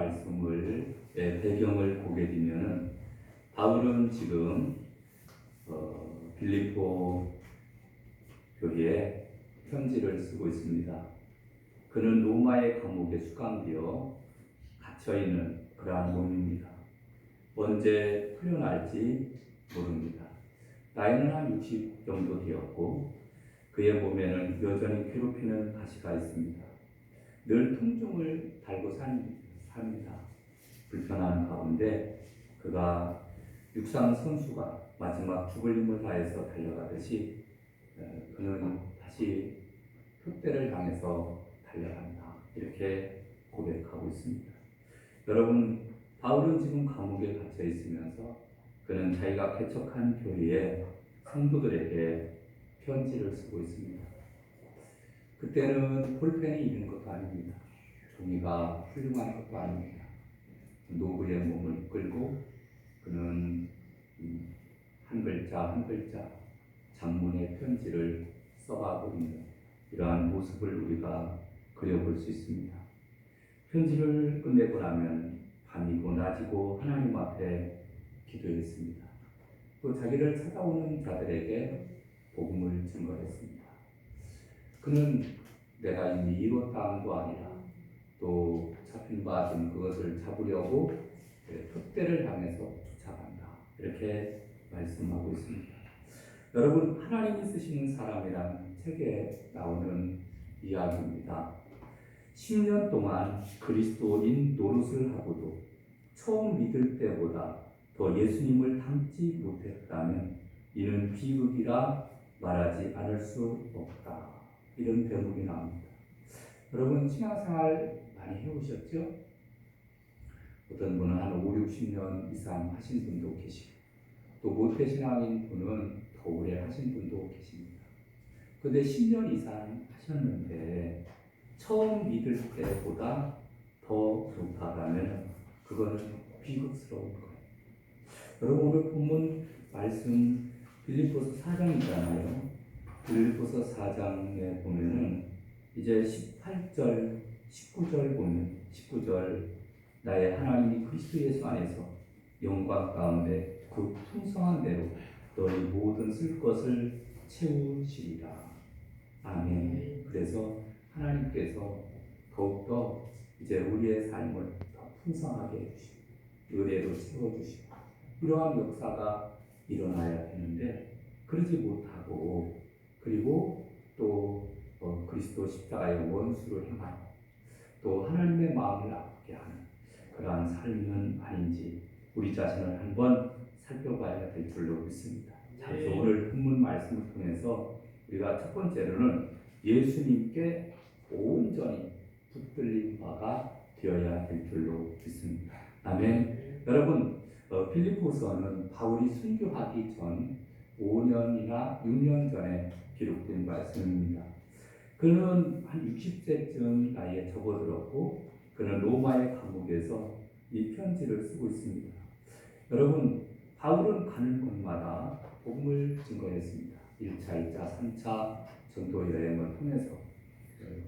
말씀을 배경을 보게 되면은 바울은 지금 빌립보 교회에 편지를 쓰고 있습니다. 그는 로마의 감옥에 수감되어 갇혀있는 그러한 몸입니다. 언제 풀려날지 모릅니다. 나이는 한 60 정도 되었고 그의 몸에는 여전히 괴롭히는 가시가 있습니다. 늘 통증을 달고 삽니다. 불편한 가운데 그가 육상 선수가 마지막 죽을 힘을 다해서 달려가듯이 그는 다시 표대를 향해서 달려간다. 이렇게 고백하고 있습니다. 여러분, 바울은 지금 감옥에 갇혀 있으면서 그는 자기가 개척한 교회의 성도들에게 편지를 쓰고 있습니다. 그때는 볼펜이 있는 것도 아닙니다. 종이가 훌륭한 것도 아닙니다. 노구의 몸을 끌고 그는 한 글자 한 글자 장문의 편지를 써가고 있는 이러한 모습을 우리가 그려볼 수 있습니다. 편지를 끝내고 나면 밤이고 낮이고 하나님 앞에 기도했습니다. 또 자기를 찾아오는 자들에게 복음을 증거했습니다. 그는 내가 이미 이뤘다 한도 아니라 또 잡힌 바 된 그것을 잡으려고 표대를 향해서 쫓아간다. 이렇게 말씀하고 있습니다. 여러분, 하나님이 쓰시는 사람이라는 책에 나오는 이야기입니다. 10년 동안 그리스도인 노릇을 하고도 처음 믿을 때보다 더 예수님을 닮지 못했다면 이는 비극이라 말하지 않을 수 없다. 이런 대목이 나옵니다. 여러분, 신앙생활 많이 해오셨죠? 어떤 분은 한 5, 60년 이상 하신 분도 계시고 또 모태신앙인 분은 더 오래 하신 분도 계십니다. 그런데 10년 이상 하셨는데 처음 믿을 때보다 더 그렇다면 그거는 비극스러운 거예요. 여러분, 오늘 본문 말씀 빌립보서 4장이잖아요. 빌립보서 4장에 보면은 이제 18절, 19절 보면 19절 나의 하나님이 그리스도 예수 안에서 영광 가운데 그 풍성한 대로 너희 모든 쓸 것을 채우시리라. 아멘. 그래서 하나님께서 더욱더 이제 우리의 삶을 더 풍성하게 해주시고 은혜로 채워주시고 이러한 역사가 일어나야 되는데 그러지 못하고 그리고 또 그리스도 십자가의 원수를 행하고 또 하나님의 마음을 아프게 하는 그러한 삶은 아닌지 우리 자신을 한번 살펴봐야 될 줄로 믿습니다. 그래서 오늘 본문 말씀을 통해서 우리가 첫 번째로는 예수님께 온전히 붙들린 바가 되어야 될 줄로 믿습니다. 아멘. 여러분, 빌립보서는 바울이 순교하기 전 5년이나 6년 전에 기록된 말씀입니다. 그는 한 60세쯤 나이에 접어들었고 그는 로마의 감옥에서 이 편지를 쓰고 있습니다. 여러분, 바울은 가는 곳마다 복음을 증거했습니다. 1차, 2차, 3차 전도 여행을 통해서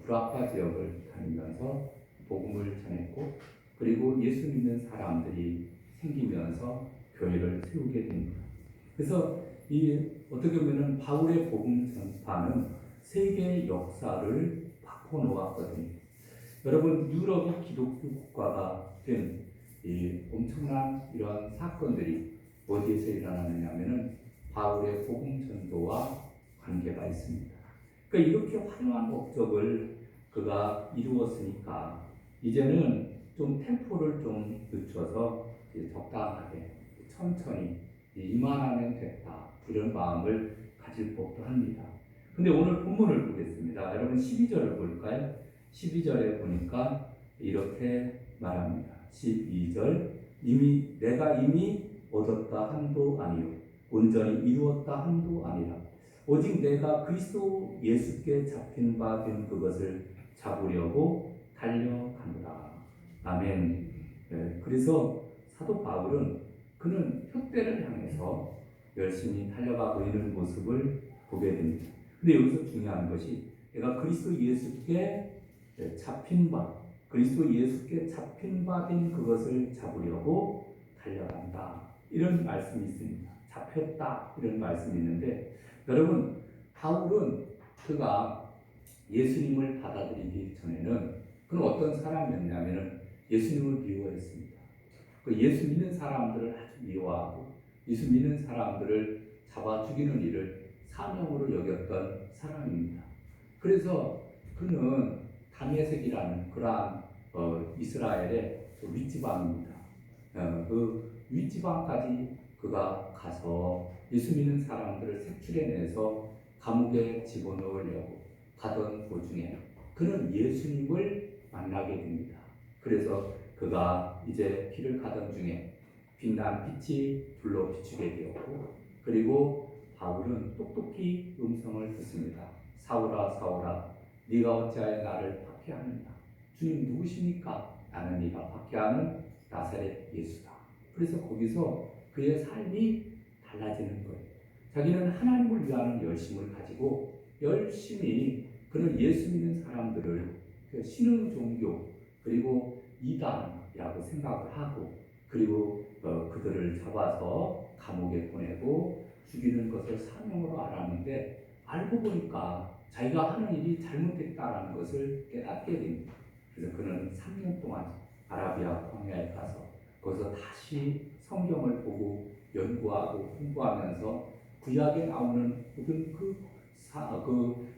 구라파 지역을 다니면서 복음을 전했고 그리고 예수 믿는 사람들이 생기면서 교회를 세우게 됩니다. 그래서 어떻게 보면 바울의 복음 전파는 세계 역사를 바꿔놓았거든요. 여러분, 유럽이 기독교 국가가 된 이 엄청난 이러한 사건들이 어디에서 일어나느냐 하면은 바울의 복음 전도와 관계가 있습니다. 그러니까 이렇게 화려한 업적을 그가 이루었으니까 이제는 좀 템포를 좀 늦춰서 적당하게 천천히 이만하면 됐다 이런 마음을 가질 법도 합니다. 근데 오늘 본문을 보겠습니다. 여러분 12절을 볼까요? 12절에 보니까 이렇게 말합니다. 12절 내가 이미 얻었다 함도 아니요 온전히 이루었다 함도 아니라 오직 내가 그리스도 예수께 잡힌 바 된 그것을 잡으려고 달려가노라. 아멘. 네, 그래서 사도 바울은 그는 표대를 향해서 열심히 달려가고 있는 모습을 보게 됩니다. 근데 여기서 중요한 것이 내가 그리스도 예수께 잡힌 바, 그리스도 예수께 잡힌 바 된 그것을 잡으려고 달려간다. 이런 말씀이 있습니다. 잡혔다 이런 말씀이 있는데 여러분 바울은 그가 예수님을 받아들이기 전에는 그는 어떤 사람이었냐면은 예수님을 미워했습니다. 그 예수 믿는 사람들을 아주 미워하고 예수 믿는 사람들을 잡아 죽이는 일을 사명으로 여겼던 사람입니다. 그래서 그는 다메섹이라는 그러한 이스라엘의 윗지방입니다. 그 윗지방까지 그가 가서 예수 믿는 사람들을 색출해내서 감옥에 집어넣으려고 가던 도중에 그는 예수님을 만나게 됩니다. 그래서 그가 이제 길을 가던 중에 빛난 빛이 불로 비추게 되었고 그리고 바울은 똑똑히 음성을 듣습니다. 사울아 사울아 네가 어찌하여 나를 박해하느냐. 주님 누구십니까? 나는 네가 박해하는 나사렛 예수다. 그래서 거기서 그의 삶이 달라지는 거예요. 자기는 하나님을 위하는 열심을 가지고 열심히 그는 예수 믿는 사람들을 신흥 종교 그리고 이단이라고 생각을 하고 그리고 그들을 잡아서 감옥에 보내고 죽이는 것을 사명으로 알았는데 알고 보니까 자기가 하는 일이 잘못됐다는 것을 깨닫게 됩니다. 그래서 그는 3년 동안 아라비아 광야에 가서 거기서 다시 성경을 보고 연구하고 공부하면서 구약에 나오는 모든 그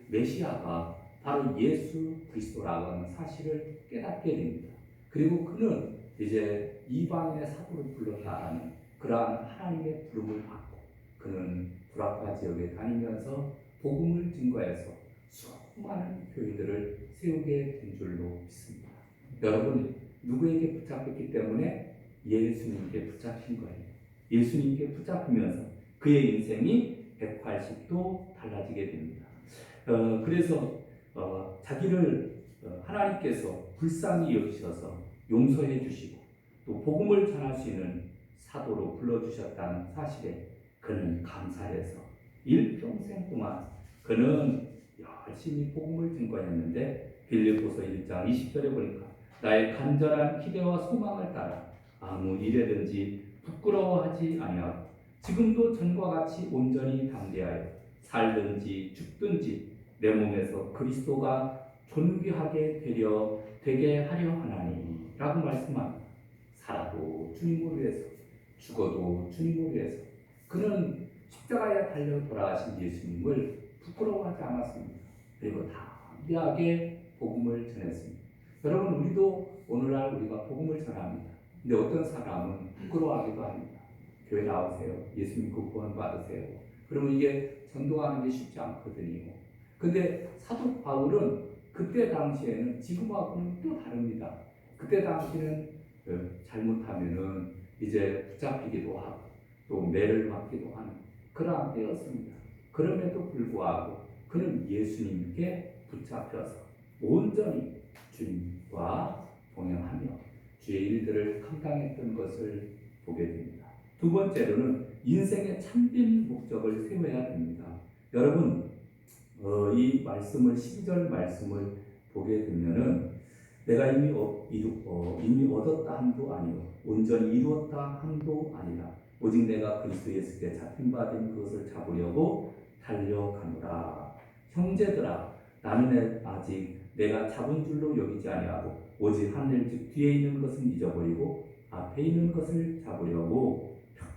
메시아가 바로 예수 그리스도라고 하는 사실을 깨닫게 됩니다. 그리고 그는 이제 이방인의 사도를 불러 나가는 그러한 하나님의 부름을 받고 그는 브라파 지역에 다니면서 복음을 증거해서 수많은 교회들을 세우게 된 줄로 믿습니다. 여러분 누구에게 붙잡혔기 때문에 예수님께 붙잡힌 거예요. 예수님께 붙잡히면서 그의 인생이 180도 달라지게 됩니다. 그래서 자기를 하나님께서 불쌍히 여기셔서 용서해 주시고 또 복음을 전할 수 있는 사도로 불러주셨다는 사실에 그는 감사해서 일평생 동안 그는 열심히 복음을 증거했는데 빌립보서 1장 20절에 보니까 나의 간절한 기대와 소망을 따라 아무 일에든지 부끄러워하지 아니하고 지금도 전과 같이 온전히 담대하여 살든지 죽든지 내 몸에서 그리스도가 존귀하게 되게 하려 하나니 라고 말씀합니다. 살아도 주님을 위해서 죽어도 주님을 위해서 그는 십자가에 달려 돌아가신 예수님을 부끄러워하지 않았습니다. 그리고 담대하게 복음을 전했습니다. 여러분 우리도 오늘날 우리가 복음을 전합니다. 근데 어떤 사람은 부끄러워하기도 합니다. 교회 나오세요. 예수 믿고 구원 받으세요. 그러면 이게 전도하는 게 쉽지 않거든요. 근데 사도 바울은 그때 당시에는 지금하고는 또 다릅니다. 그때 당시는 잘못하면은 이제 붙잡히기도 하고 또 매를 받기도 하는 그러한 때였습니다. 그럼에도 불구하고 그는 예수님께 붙잡혀서 온전히 주님과 동행하며 주의 일들을 감당했던 것을 보게 됩니다. 두 번째로는 인생의 참된 목적을 세워야 됩니다. 여러분 이 말씀을 12절 말씀을 보게 되면은 내가 이미 얻었다 함도 아니요 온전히 이루었다 함도 아니라 오직 내가 그리스도 예수께 잡힌 바 된 그것을 잡으려고 달려가노라. 형제들아 나는 아직 내가 잡은 줄로 여기지 아니하고 오직 하늘 즉 뒤에 있는 것은 잊어버리고 앞에 있는 것을 잡으려고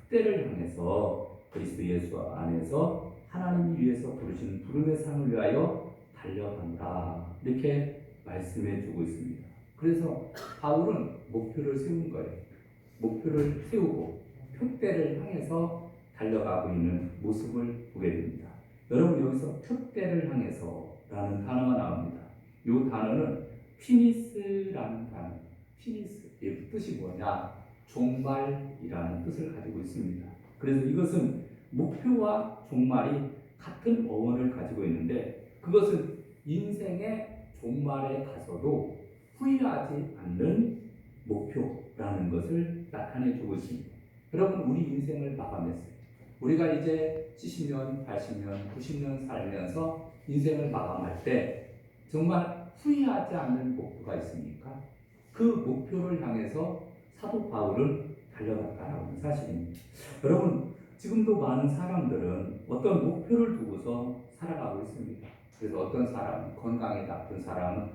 푯대를 향해서 그리스도 예수 안에서 하나님이 위해서 부르신 부름의 상을 위하여 달려간다. 이렇게 말씀해 주고 있습니다. 그래서 바울은 목표를 세운 거예요. 목표를 세우고 푯대를 향해서 달려가고 있는 모습을 보게 됩니다. 여러분 여기서 푯대를 향해서라는 단어가 나옵니다. 이 단어는 피니스라는 단어. 피니스. 이 뜻이 뭐냐? 종말이라는 뜻을 가지고 있습니다. 그래서 이것은 목표와 종말이 같은 어원을 가지고 있는데 그것은 인생의 종말에 가서도 후회하지 않는 목표라는 것을 나타내 주고 있습니다. 여러분 우리 인생을 마감했어요. 우리가 이제 70년, 80년, 90년 살면서 인생을 마감할 때 정말 후회하지 않는 목표가 있습니까? 그 목표를 향해서 사도 바울은 달려갔다라고 하는 사실입니다. 여러분, 지금도 많은 사람들은 어떤 목표를 두고서 살아가고 있습니다. 그래서 어떤 사람은 건강에 나쁜 사람은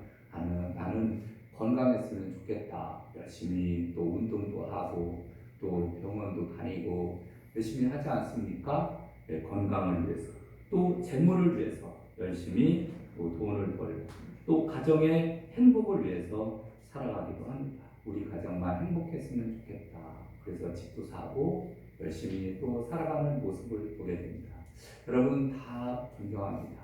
나는 건강했으면 좋겠다. 열심히 또 운동도 하고 또 병원도 다니고 열심히 하지 않습니까? 네, 건강을 위해서 또 재물을 위해서 열심히 또 돈을 벌고 또 가정의 행복을 위해서 살아가기도 합니다. 우리 가정만 행복했으면 좋겠다. 그래서 집도 사고 열심히 또 살아가는 모습을 보게 됩니다. 여러분 다 존경합니다.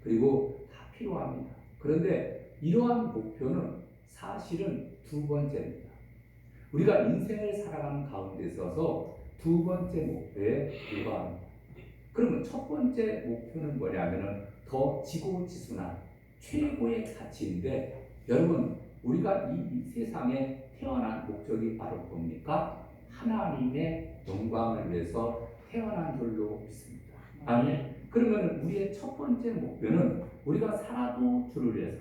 그리고 다 필요합니다. 그런데 이러한 목표는 사실은 두 번째입니다. 우리가 인생을 살아가는 가운데 있어서 두 번째 목표에 불과합니다. 그러면 첫 번째 목표는 뭐냐면은 더 지고지순한 최고의 가치인데, 여러분 우리가 이 세상에 태어난 목적이 바로 뭡니까? 하나님의 영광을 위해서 태어난 줄로 믿습니다. 아멘. 그러면 우리의 첫 번째 목표는 우리가 살아도 주를 위해서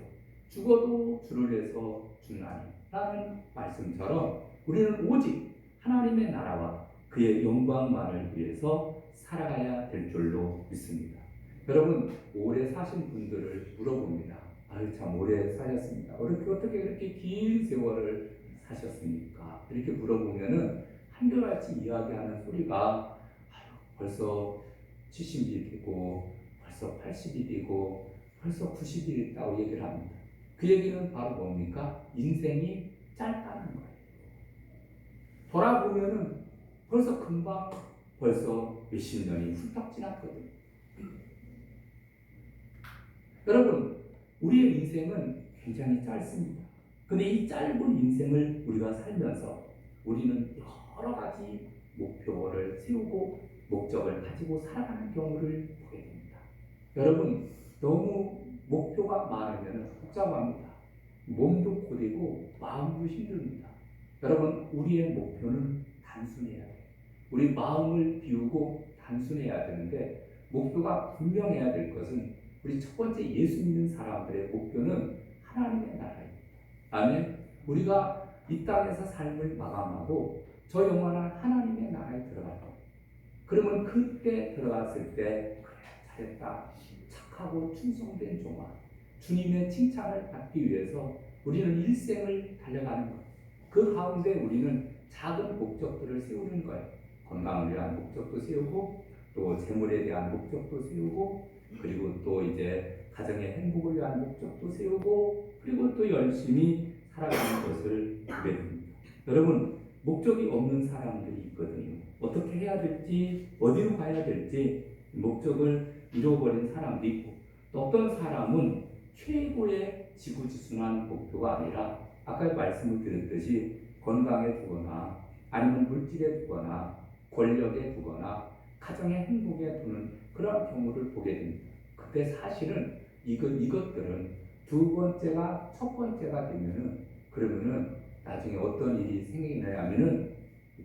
죽어도 주를 위해서 죽나니라는 말씀처럼 우리는 오직 하나님의 나라와 그의 영광만을 위해서 살아가야 될 줄로 믿습니다. 여러분 오래 사신 분들을 물어봅니다. 아유 참 오래 사셨습니다. 어떻게 그렇게 긴 세월을 사셨습니까? 이렇게 물어보면은 한결같이 이야기하는 소리가 벌써 70이 되고 벌써 80이 되고 벌써 90이 됐다고 얘기를 합니다. 그 얘기는 바로 뭡니까? 인생이 짧다는 거예요. 돌아보면은 벌써 금방 벌써 몇십 년이 훌쩍 지났거든요. 여러분 우리의 인생은 굉장히 짧습니다. 근데 이 짧은 인생을 우리가 살면서 우리는 여러 가지 목표를 세우고 목적을 가지고 살아가는 경우를 보게 됩니다. 여러분 너무 목표가 많으면 복잡합니다. 몸도 고되고 마음도 힘듭니다. 여러분 우리의 목표는 단순해야 돼요. 우리 마음을 비우고 단순해야 되는데 목표가 분명해야 될 것은 우리 첫 번째 예수 믿는 사람들의 목표는 하나님의 나라입니다. 아멘. 우리가 이 땅에서 삶을 마감하고 저 영원한 하나님의 나라에 들어갈 거예요. 그러면 그때 들어갔을 때 그래 잘했다 착하고 충성된 종아 주님의 칭찬을 받기 위해서 우리는 일생을 달려가는 거예요. 그 가운데 우리는 작은 목적들을 세우는 거예요. 건강을 위한 목적도 세우고 또 재물에 대한 목적도 세우고 그리고 또 이제 가정의 행복을 위한 목적도 세우고 그리고 또 열심히 살아가는 것을 보게 됩니다. 여러분 목적이 없는 사람들이 있거든요. 어떻게 해야 될지 어디로 가야 될지 목적을 잃어버린 사람도 있고 또 어떤 사람은 최고의 지구지순한 목표가 아니라 아까 말씀을 드렸듯이 건강에 두거나 아니면 물질에 두거나 권력에 두거나 가정의 행복에 두는 그런 경우를 보게 됩니다. 근데 사실은 이것들은 두 번째가 첫 번째가 되면은 그러면은 나중에 어떤 일이 생기냐면은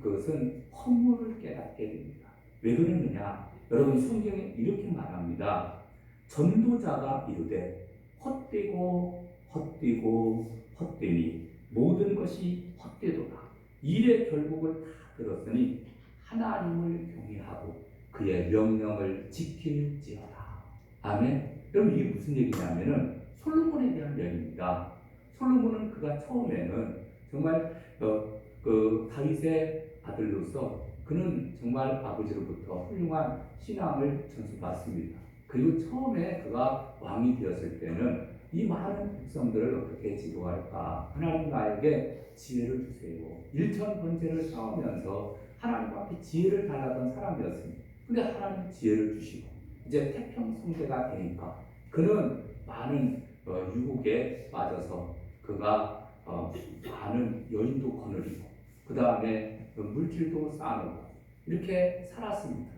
그것은 허물을 깨닫게 됩니다. 왜 그러느냐? 여러분 성경에 이렇게 말합니다. 전도자가 이르되 헛되고 헛되고 헛되니 모든 것이 헛되도다. 일의 결국을 다 들었으니 하나님을 경외하고 그의 명령을 지킬지어다. 아멘. 여러분 이게 무슨 얘기냐면은 솔로몬에 대한 이야기입니다. 솔로몬은 그가 처음에는 정말 다윗의 아들로서 그는 정말 아버지로부터 훌륭한 신앙을 전수받습니다. 그리고 처음에 그가 왕이 되었을 때는 이 많은 백성들을 어떻게 지도할까? 하나님 나에게 지혜를 주세요. 일천번제를 쌓으면서 하나님 앞에 지혜를 달라던 사람이었습니다. 근데 하나님 지혜를 주시고 이제 태평성대가 되니까 그는 많은 유혹에 빠져서 그가 많은 여인도 거느리고 그 다음에 물질도 쌓아놓고 이렇게 살았습니다.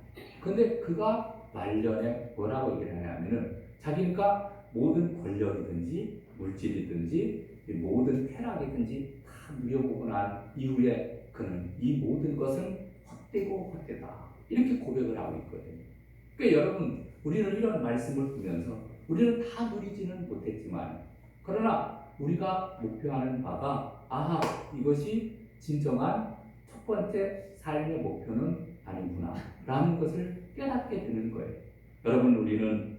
근데 그가 말년에 뭐라고 얘기를 하냐면은 자기가 모든 권력이든지 물질이든지 모든 쾌락이든지 다 누려보고 난 이후에 그는 이 모든 것은 헛되고 헛되다 이렇게 고백을 하고 있거든요. 그러니까 여러분 우리는 이런 말씀을 보면서 우리는 다 누리지는 못했지만 그러나 우리가 목표하는 바가 아하, 이것이 진정한 첫 번째 삶의 목표는 아니구나 라는 것을 깨닫게 되는 거예요. 여러분, 우리는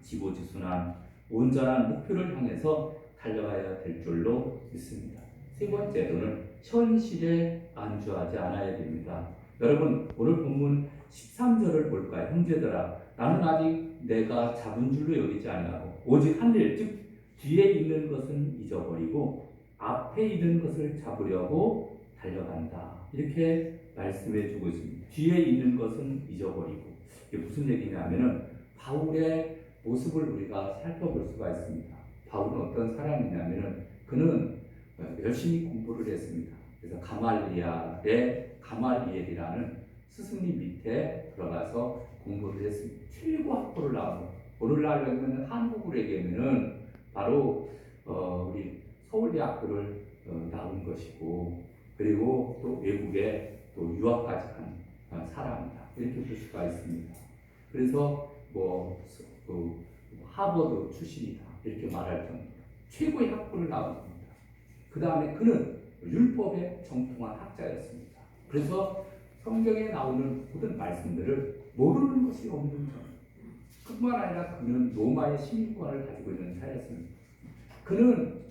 지고지순한 온전한 목표를 향해서 달려가야 될 줄로 믿습니다. 세 번째로는 현실에 안주하지 않아야 됩니다. 여러분, 오늘 본문 13절을 볼까요? 형제들아, 나는 아직 내가 잡은 줄로 여기지 아니하고 오직 한 일, 즉 뒤에 있는 것은 잊어버리고 앞에 있는 것을 잡으려고 달려간다. 이렇게 말씀해 주고 있습니다. 뒤에 있는 것은 잊어버리고. 이게 무슨 얘기냐면은 바울의 모습을 우리가 살펴볼 수가 있습니다. 바울은 어떤 사람이냐면은 그는 열심히 공부를 했습니다. 그래서 가말리엘이라는 스승님 밑에 들어가서 공부를 했습니다. 최고 학부를 나온, 오늘날 한국으로 얘기하면은 바로 우리 서울대학교를 나온 것이고, 그리고 또 외국에 또 유학까지 간 사람이다, 이렇게 볼 수가 있습니다. 그래서 하버드 출신이다, 이렇게 말할 정도로 최고의 학부를 나온 겁니다. 그 다음에 그는 율법에 정통한 학자였습니다. 그래서 성경에 나오는 모든 말씀들을 모르는 것이 없는 점. 뿐만 아니라 그는 로마의 시민권을 가지고 있는 자였습니다. 그는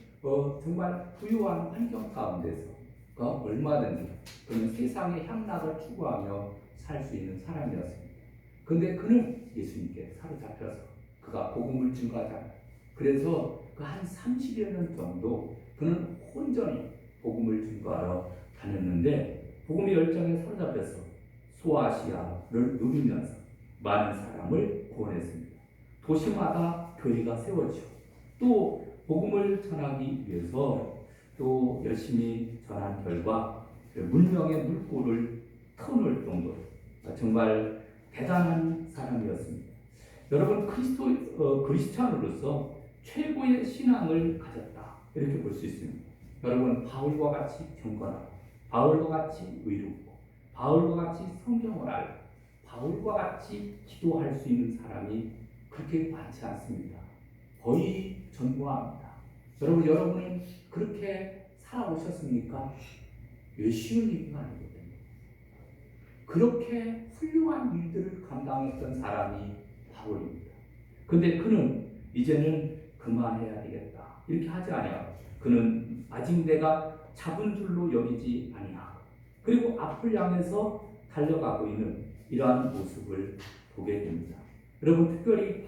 정말 부유한 환경 가운데서 얼마든지 그는 세상의 향락을 추구하며 살 수 있는 사람이었습니다. 그런데 그는 예수님께 사로잡혀서 그가 복음을 증거하자. 그래서 그 한 30여 년 정도 그는 온전히 복음을 증거하러 다녔는데, 복음의 열정에 사로잡혀서 소아시아를 누비면서 많은 사람을 구원했습니다. 도시마다 교회가 세워지고 또 복음을 전하기 위해서 또 열심히 전한 결과 문명의 물꼬를 터놓을 정도로 정말 대단한 사람이었습니다. 여러분, 그리스찬으로서 최고의 신앙을 가졌다, 이렇게 볼 수 있습니다. 여러분, 바울과 같이 경건하고 바울과 같이 의롭고 바울과 같이 성경을 알고 바울과 같이 기도할 수 있는 사람이 그렇게 많지 않습니다. 거의 전무합니다. 여러분은 그렇게 살아오셨습니까? 쉬운 일이 아니거든요. 그렇게 훌륭한 일들을 감당했던 사람이 바울입니다. 근데 그는 이제는 그만해야 되겠다, 이렇게 하지 아니하고 그는 아직 내가 잡은 줄로 여기지 아니하고 그리고 앞을 향해서 달려가고 있는 이러한 모습을 보게 됩니다. 여러분, 특별히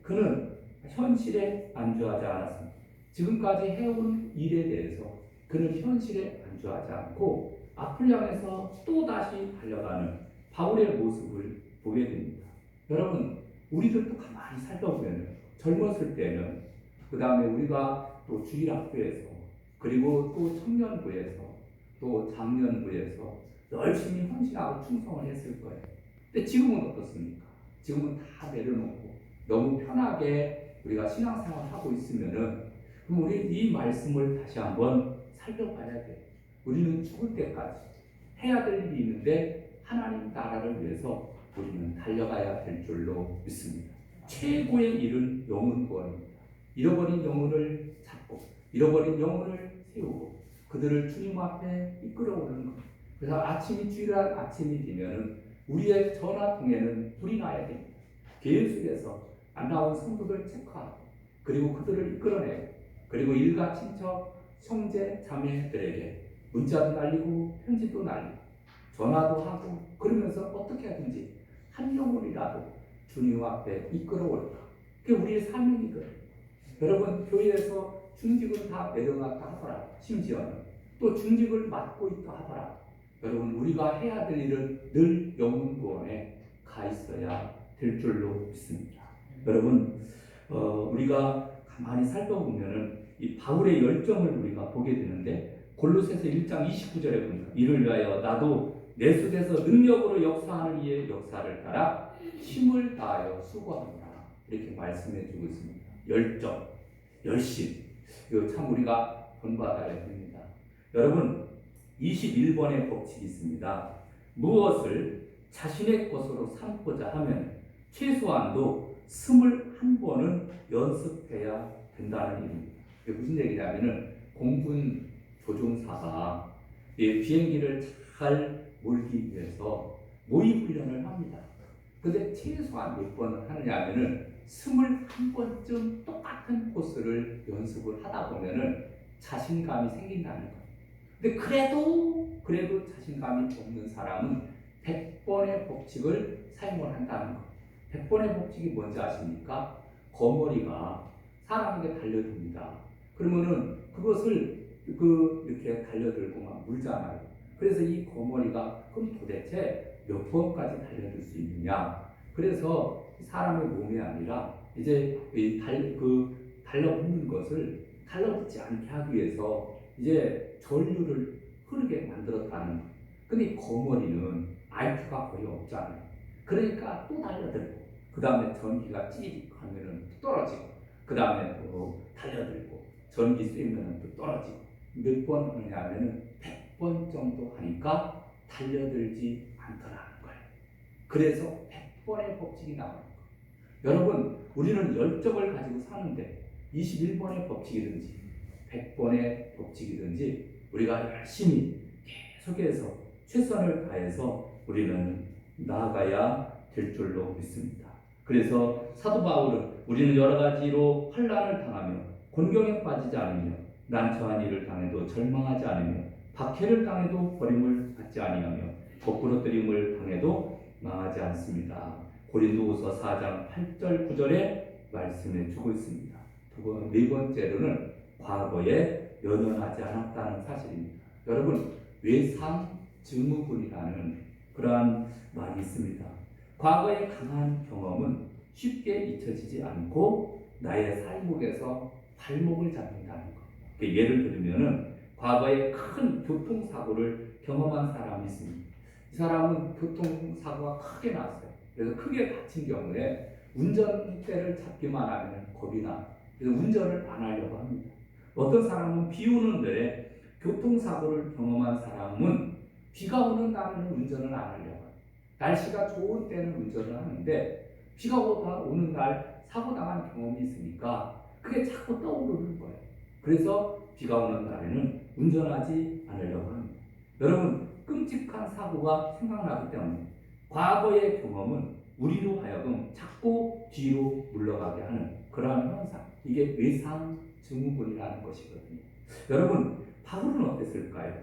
그는 현실에 안주하지 않았습니다. 지금까지 해온 일에 대해서 그는 현실에 안주하지 않고 앞을 향해서 또 다시 달려가는 바울의 모습을 보게 됩니다. 여러분, 우리들도 가만히 살펴보면 젊었을 때는, 그 다음에 우리가 또 주일학교에서, 그리고 또 청년부에서, 또 장년부에서 열심히 헌신하고 충성을 했을 거예요. 근데 지금은 어떻습니까? 지금은 다 내려놓고 너무 편하게 우리가 신앙생활을 하고 있으면은, 그럼 우리 이 말씀을 다시 한번 살펴봐야 돼요. 우리는 죽을 때까지 해야 될 일이 있는데 하나님 나라를 위해서 우리는 달려가야 될 줄로 믿습니다. 최고의 일은 영혼 구원입니다. 잃어버린 영혼을 찾고 잃어버린 영혼을 세우고 그들을 주님 앞에 이끌어오는 것. 그래서 주일날 아침이 되면은 우리의 전화 통에는 불이 나야 됩니다. 교회 속에서 안 나온 성도들 체크하고 그리고 그들을 이끌어내고 그리고 일가 친척 형제 자매들에게 문자도 날리고 편지도 날리고 전화도 하고 그러면서 어떻게 하든지 한 영혼이라도 주님 앞에 이끌어올까. 그게 우리의 사명이거든요. 여러분, 교회에서 중직은 다 내려놨다 하더라도, 심지어는 또 중직을 맡고 있다 하더라도, 여러분, 우리가 해야 될 일은 늘 영혼 구원에 가 있어야 될 줄로 믿습니다. 여러분, 우리가 가만히 살펴보면은 이 바울의 열정을 우리가 보게 되는데, 골로새서 1장 29절에 보니까 이를 위하여 나도 내 속에서 능력으로 역사하는 이의 역사를 따라 힘을 다하여 수고합니다, 이렇게 말씀해 주고 있습니다. 열정, 열심, 이거 참 우리가 본받아야 됩니다. 여러분, 21번의 법칙이 있습니다. 무엇을 자신의 것으로 삼고자 하면 최소한도 21번은 연습해야 된다는 얘기입니다. 이게 무슨 얘기냐면은 공군 조종사가 이 비행기를 잘 몰기 위해서 모의 훈련을 합니다. 근데 최소한 몇 번을 하느냐 하면은 21번쯤 똑같은 코스를 연습을 하다 보면은 자신감이 생긴다는 거예요. 근데 그래도 자신감이 없는 사람은 100번의 법칙을 사용을 한다는 거예요. 100번의 법칙이 뭔지 아십니까? 거머리가 사람에게 달려듭니다. 그러면은 그것을 이렇게 달려들고 막 물잖아요. 그래서 이 거머리가 그럼 도대체 몇 번까지 달려들 수 있느냐? 그래서 사람의 몸이 아니라 이제 달라붙는 것을 달라붙지 않게 하기 위해서 이제 전류를 흐르게 만들었다는 거예요. 근데 이 거머리는 IQ가 거의 없잖아요. 그러니까 또 달려들고, 그 다음에 전기가 찌릿 하면은 또 떨어지고, 그 다음에 또 달려들고, 전기 쐬면은 또 떨어지고, 몇 번 하냐면은 100번 정도 하니까 달려들지 않더라는 거예요. 그래서 100번의 법칙이 나오는 거예요. 여러분, 우리는 열정을 가지고 사는데 21번의 법칙이든지 100번의 법칙이든지 우리가 열심히 계속해서 최선을 다해서 우리는 나아가야 될 줄로 믿습니다. 그래서 사도 바울은 우리는 여러 가지로 환난을 당하며 곤경에 빠지지 않으며 난처한 일을 당해도 절망하지 않으며 박해를 당해도 버림을 받지 아니하며 거꾸러뜨림을 당해도 망하지 않습니다. 고린도후서 4장 8절 9절의 말씀해 주고 있습니다. 네 번째로는 과거에 연연하지 않았다는 사실입니다. 여러분, 외상 증후군이라는 그러한 말이 있습니다. 과거의 강한 경험은 쉽게 잊혀지지 않고 나의 삶목에서 발목을 잡는다는 것. 예를 들면은 과거에 큰 교통사고를 경험한 사람이 있습니다. 이 사람은 교통사고가 크게 났어요. 그래서 크게 다친 경우에 운전대를 잡기만 하면 겁이 나요. 그래서 운전을 안 하려고 합니다. 어떤 사람은 비 오는 날에 교통사고를 경험한 사람은 비가 오는 날에는 운전을 안 하려고 해요. 날씨가 좋은 때는 운전을 하는데 비가 오는 날 사고 당한 경험이 있으니까 그게 자꾸 떠오르는 거예요. 그래서 비가 오는 날에는 운전하지 않으려고 합니다. 여러분, 끔찍한 사고가 생각나기 때문에 과거의 경험은 우리로 하여금 자꾸 뒤로 물러가게 하는 그러한 현상, 이게 외상 증후군이라는 것이거든요. 여러분, 바울은 어땠을까요?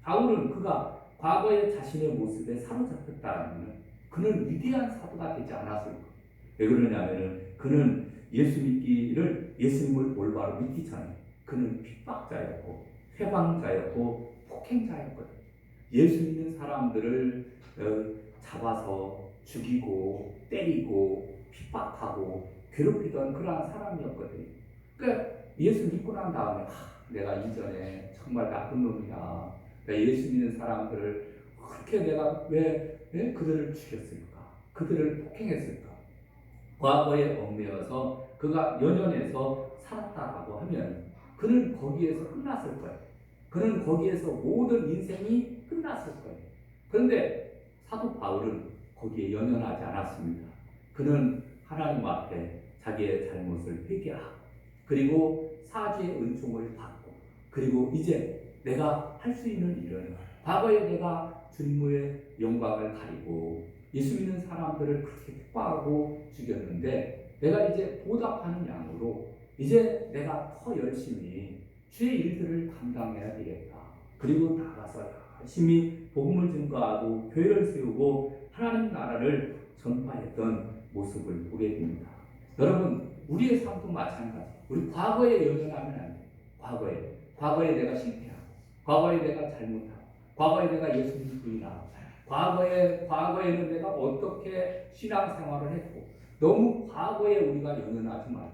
바울은 그가 과거의 자신의 모습에 사로잡혔다면 그는 위대한 사도가 되지 않았을 거예요. 왜 그러냐면은 그는 예수님을 올바로 믿기 전에 그는 핍박자였고 회방자였고 폭행자였거든요. 예수 믿는 사람들을 잡아서 죽이고 때리고 핍박하고 괴롭히던 그러한 사람이었거든요. 그러니까 예수 믿고 난 다음에 내가 이전에 정말 나쁜 놈이야. 예수 믿는 사람들을 그렇게 내가 왜 그들을 죽였을까? 그들을 폭행했을까? 과거에 얽매여서 그가 연연해서 살았다라고 하면 그는 거기에서 끝났을 거예요. 그는 거기에서 모든 인생이 끝났을 거예요. 그런데 사도 바울은 거기에 연연하지 않았습니다. 그는 하나님 앞에 자기의 잘못을 회개하고 그리고 사죄의 은총을 받고 그리고 이제 내가 할 수 있는 일은 과거에 내가 주님의 영광을 가리고 예수 믿는 사람들을 그렇게 핍박하고 죽였는데 내가 이제 보답하는 양으로 이제 내가 더 열심히 주의 일들을 감당해야 되겠다. 그리고 나가서 열심히 복음을 증거하고 교회를 세우고 하나님 나라를 전파했던 모습을 보게 됩니다. 여러분, 우리의 삶도 마찬가지. 우리 과거에 연연하면 안 돼요. 과거에 내가 실패하고 과거에 내가 잘못하고 과거에 내가 예수님 부인하고 과거에는 내가 어떻게 신앙생활을 했고 너무 과거에 우리가 연연하지 말고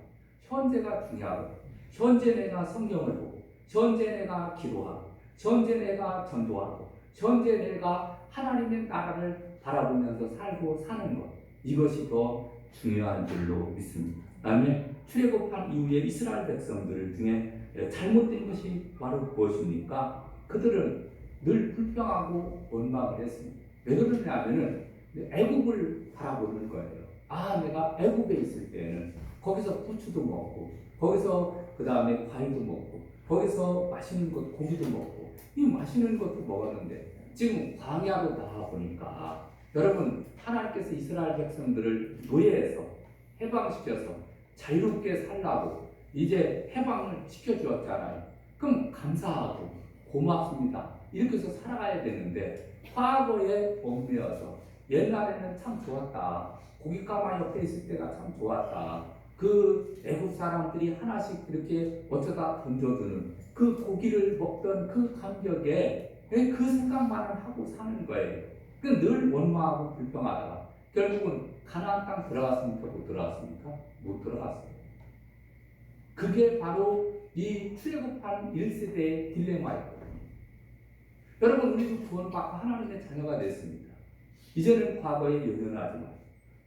현재가 중요하고 현재 내가 성경을 보고 현재 내가 기도하고 현재 내가 전도하고 현재 내가 하나님의 나라를 바라보면서 살고 사는 것, 이것이 더 중요한 줄로 믿습니다. 다음에 출애굽한 이후에 이스라엘 백성들 중에 잘못된 것이 바로 무엇입니까? 그들은 늘 불평하고 원망을 했습니다. 왜 그러냐면은 애굽을 바라보는 거예요. 내가 애굽에 있을 때는 거기서 부추도 먹고 거기서 그 다음에 과일도 먹고 거기서 맛있는 것, 고기도 먹고, 이 맛있는 것도 먹었는데, 지금 광야로 나와 보니까, 여러분, 하나님께서 이스라엘 백성들을 노예에서 해방시켜서 자유롭게 살라고 이제 해방을 시켜주었잖아요. 그럼 감사하고 고맙습니다. 이렇게 해서 살아가야 되는데, 과거에 얽매여서 옛날에는 참 좋았다. 고깃가마 옆에 있을 때가 참 좋았다. 그 애국 사람들이 하나씩 이렇게 어쩌다 던져주는 그 고기를 먹던 그 감격에 그 생각만을 하고 사는 거예요. 늘 원망하고 불평하다가 결국은 가나안 땅 들어갔습니까? 못 들어갔습니까? 못 들어갔어요. 그게 바로 이 출애굽한 1세대의 딜레마였거든요. 여러분, 우리도 구원받고 하나님의 자녀가 됐습니다. 이제는 과거에 연연하지 마요.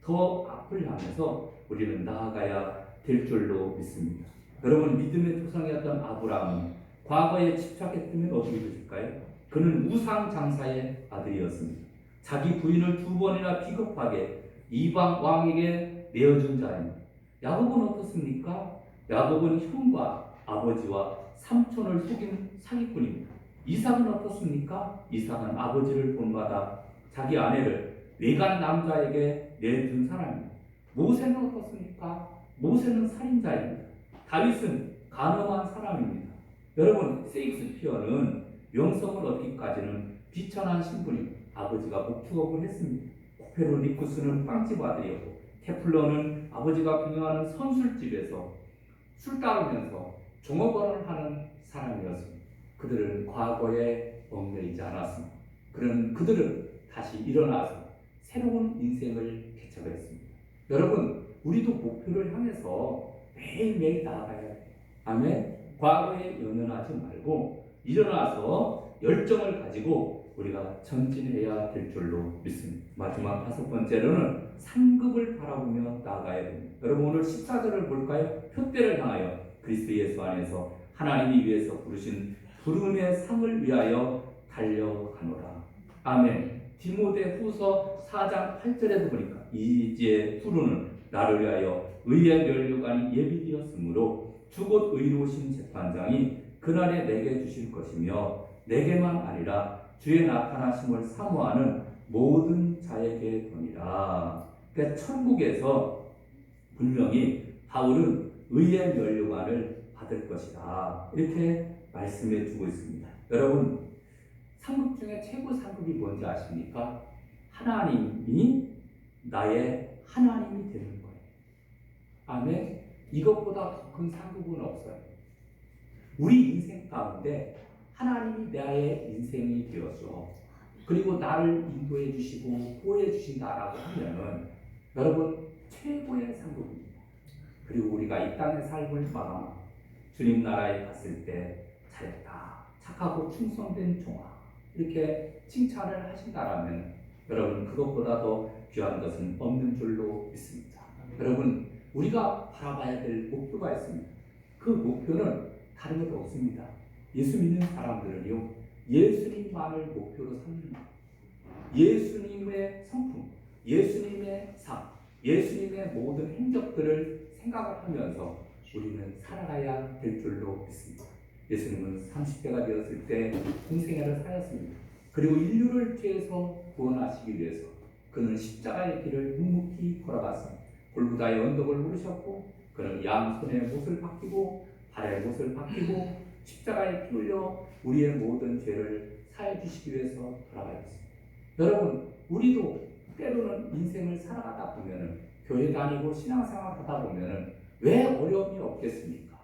더 앞을 향해서 우리는 나아가야 될 줄로 믿습니다. 여러분, 믿음의 조상이었던 아브라함은 과거에 집착했으면 어떻게 됐을까요? 그는 우상 장사의 아들이었습니다. 자기 부인을 2번이나 비겁하게 이방 왕에게 내어준 자입니다. 야곱은 어떻습니까? 야곱은 형과 아버지와 삼촌을 속인 사기꾼입니다. 이삭은 어떻습니까? 이삭은 아버지를 본받아 자기 아내를 외간 남자에게 내준 사람입니다. 모세는 어떻습니까? 모세는 살인자입니다. 다윗은 간음한 사람입니다. 여러분, 세익스피어는 명성을 얻기까지는 비천한 신분입니다. 아버지가 목축업을 했습니다. 코페르니쿠스는 빵집 아들이었고, 케플러는 아버지가 경영하는 선술집에서 술 따르면서 종업원을 하는 사람이었습니다. 그들은 과거에 얽매이지 않았습니다. 그들은 다시 일어나서 새로운 인생을 개척했습니다. 여러분, 우리도 목표를 향해서 매일매일 나아가야 돼요. 아멘. 과거에 연연하지 말고 일어나서 열정을 가지고 우리가 전진해야 될 줄로 믿습니다. 마지막 5번째로는 상급을 바라보며 나아가야 됩니다. 여러분, 오늘 14절을 볼까요? 표대를 향하여 그리스도 예수 안에서 하나님이 위해서 부르신 부름의 상을 위하여 달려가노라. 아멘. 디모데 후서 4장 8절에도 보니까 이제 후로는 나를 위하여 의의 면류관이 예비되었으므로 주곧 의로우신 재판장이 그날에 내게 주실 것이며 내게만 아니라 주의 나타나심을 사모하는 모든 자에게 도니라. 그러니까 천국에서 분명히 바울은 의의 면류관을 받을 것이다. 이렇게 말씀해 주고 있습니다. 여러분, 상급 중에 최고 상급이 뭔지 아십니까? 하나님이 나의 하나님이 되는 거예요. 아멘. 이것보다 더 큰 상급은 없어요. 우리 인생 가운데 하나님이 나의 인생이 되어서 그리고 나를 인도해 주시고 보호해 주신다라고 하면은 여러분, 최고의 상급입니다. 그리고 우리가 이 땅의 삶을 마감하고 주님 나라에 갔을 때 잘했다, 착하고 충성된 종아, 이렇게 칭찬을 하신다라면 여러분, 그것보다 더 귀한 것은 없는 줄로 믿습니다. 여러분, 우리가 바라봐야 될 목표가 있습니다. 그 목표는 다른 것도 없습니다. 예수 믿는 사람들은요, 예수님만을 목표로 삼는다. 예수님의 성품, 예수님의 삶, 예수님의 모든 행적들을 생각을 하면서 우리는 살아가야 될 줄로 믿습니다. 예수님은 30대가 되었을 때 공생애를 사였습니다. 그리고 인류를 죄에서 구원하시기 위해서 그는 십자가의 길을 묵묵히 걸어갔습니다. 골고다의 언덕을 오르셨고 그는 양손에 못을 박히고 발에 못을 박히고 십자가에 피 흘려 우리의 모든 죄를 사해 주시기 위해서 돌아가셨습니다. 여러분, 우리도 때로는 인생을 살아가다 보면은, 교회 다니고 신앙생활 하다 보면은 왜 어려움이 없겠습니까?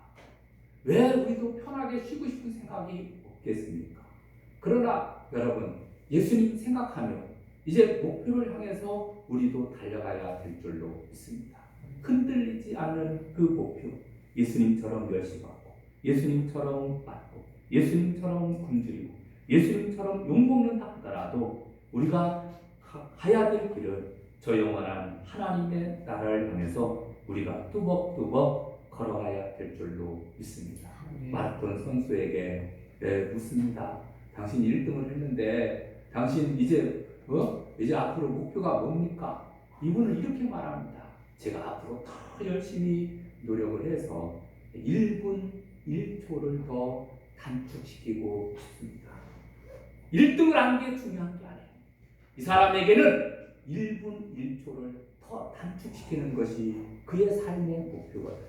왜 우리도 편하게 쉬고 싶은 생각이 없겠습니까? 그러나 여러분, 예수님 생각하며 이제 목표를 향해서 우리도 달려가야 될 줄로 믿습니다. 흔들리지 않는 그 목표, 예수님처럼 멸시받고 예수님처럼 받고 예수님처럼 굶주리고 예수님처럼 욕먹는다 하더라도 우리가 가야 될 길은 저 영원한 하나님의 나라를 향해서 우리가 뚜벅뚜벅 걸어가야 될 줄로 믿습니다. 마라톤 선수에게 묻습니다. 당신 1등을 했는데 당신 이제 앞으로 목표가 뭡니까? 이분은 이렇게 말합니다. 제가 앞으로 더 열심히 노력을 해서 1분 1초를 더 단축시키고 싶습니다. 1등을 하는 게 중요한 게 아니에요. 이 사람에게는 1분 1초를 더 단축시키는 것이 그의 삶의 목표거든요.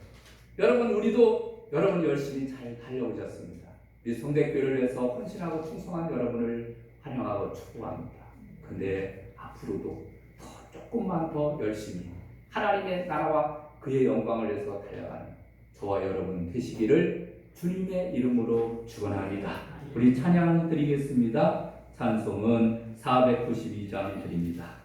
여러분, 우리도 여러분 열심히 잘 달려오셨습니다. 우리 성대교회를 위해서 헌신하고 충성한 여러분을 환영하고 축복합니다. 근데 앞으로도 조금만 더 열심히 하나님의 나라와 그의 영광을 위해서 달려가는 저와 여러분 되시기를 주님의 이름으로 축원합니다. 우리 찬양 드리겠습니다. 찬송은 492장 드립니다.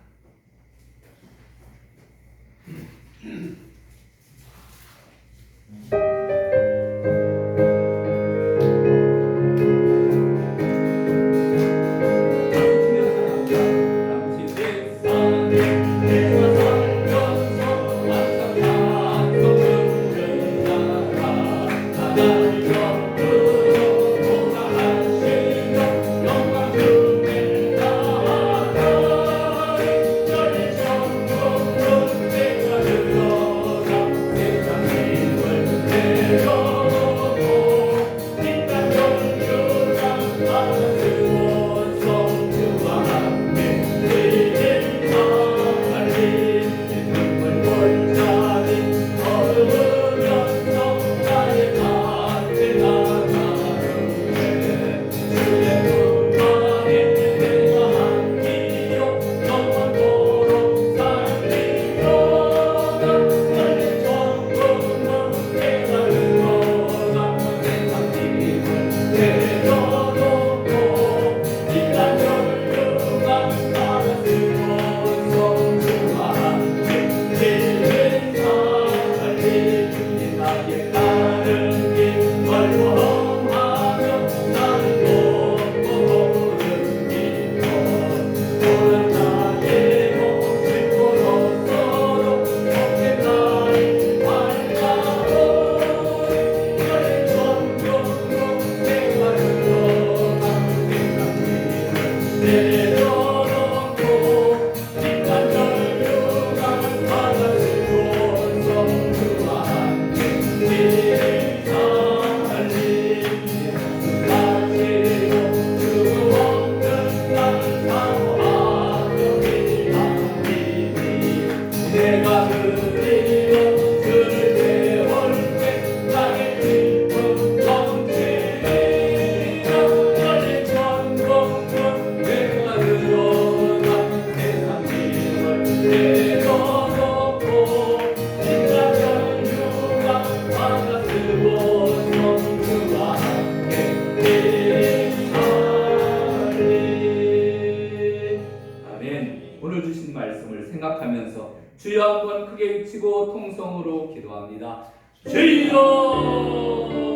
생각하면서 주여 한번 크게 외치고 통성으로 기도합니다. 주여